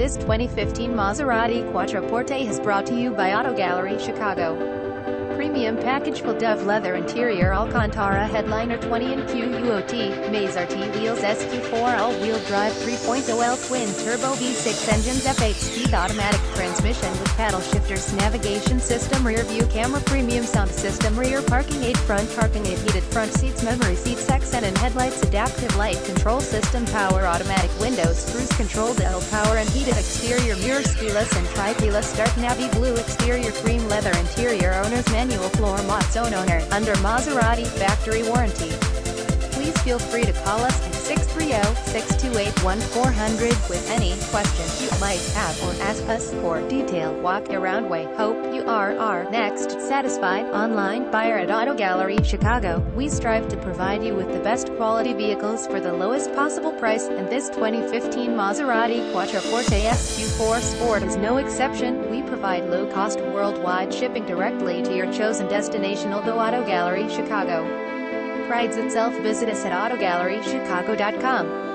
This 2015 Maserati Quattroporte is brought to you by Auto Gallery Chicago. Premium package full dove leather interior Alcantara headliner 20-in QUOT, Maserati wheels SQ4 all-wheel drive 3.0L twin-turbo V6 engines F8-speed automatic transmission with paddle shifters navigation system rear view camera premium sound system rear parking aid front parking aid heated front seats memory seats accent and headlights adaptive light control system power automatic windows cruise control L power and heated exterior mirrors keyless and tri-keyless start navy blue exterior cream leather interior owner's manual floor mats own owner under Maserati factory warranty. Please feel free to call us at 630-628-1400 with any questions you might have or ask us for detailed walk-around way. Hope you are our next satisfied online buyer at Auto Gallery Chicago. We strive to provide you with the best quality vehicles for the lowest possible price, and this 2015 Maserati Quattroporte SQ4 Sport is no exception. We provide low-cost worldwide shipping directly to your chosen destination. Although Auto Gallery Chicago prides itself, visit us at autogallerychicago.com.